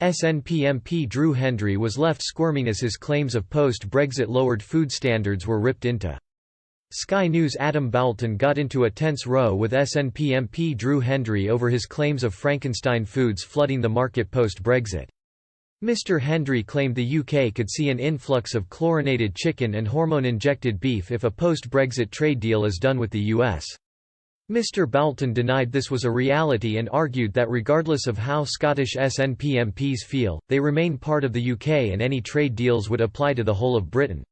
SNP MP Drew Hendry was left squirming as his claims of post-Brexit lowered food standards were ripped into. Sky News' Adam Boulton got into a tense row with SNP MP Drew Hendry over his claims of Frankenstein foods flooding the market post-Brexit. Mr. Hendry claimed the UK could see an influx of chlorinated chicken and hormone-injected beef if a post-Brexit trade deal is done with the US. Mr. Boulton denied this was a reality and argued that regardless of how Scottish SNP MPs feel, they remain part of the UK and any trade deals would apply to the whole of Britain.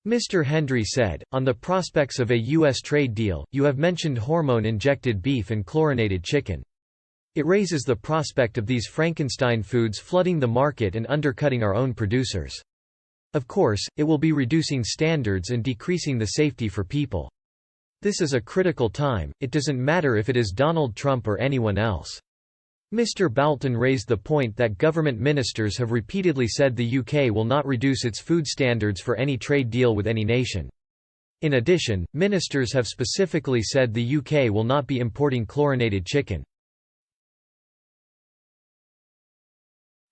Mr. Hendry said, "On the prospects of a US trade deal, you have mentioned hormone-injected beef and chlorinated chicken. It raises the prospect of these Frankenstein foods flooding the market and undercutting our own producers. Of course, it will be reducing standards and decreasing the safety for people. This is a critical time, it doesn't matter if it is Donald Trump or anyone else." Mr. Boulton raised the point that government ministers have repeatedly said the UK will not reduce its food standards for any trade deal with any nation. In addition, ministers have specifically said the UK will not be importing chlorinated chicken.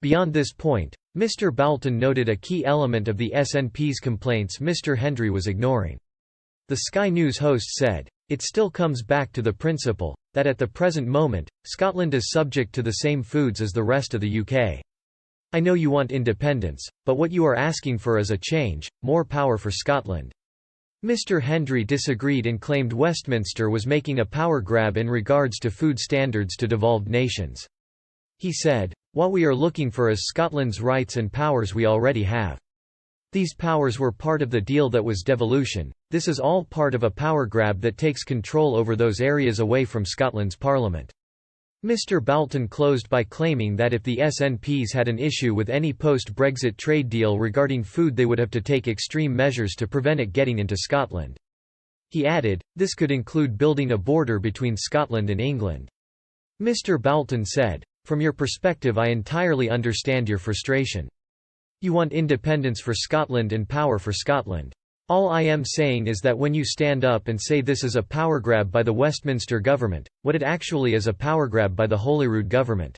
Beyond this point, Mr. Boulton noted a key element of the SNP's complaints Mr. Hendry was ignoring. The Sky News host said, "It still comes back to the principle, that at the present moment, Scotland is subject to the same foods as the rest of the UK. I know you want independence, but what you are asking for is a change, more power for Scotland." Mr. Hendry disagreed and claimed Westminster was making a power grab in regards to food standards to devolved nations. He said, "What we are looking for is Scotland's rights and powers we already have. These powers were part of the deal that was devolution. This is all part of a power grab that takes control over those areas away from Scotland's parliament." Mr. Boulton closed by claiming that if the SNPs had an issue with any post-Brexit trade deal regarding food they would have to take extreme measures to prevent it getting into Scotland. He added, "This could include building a border between Scotland and England." Mr. Boulton said, "From your perspective I entirely understand your frustration. You want independence for Scotland and power for Scotland. All I am saying is that when you stand up and say this is a power grab by the Westminster government, what it actually is a power grab by the Holyrood government.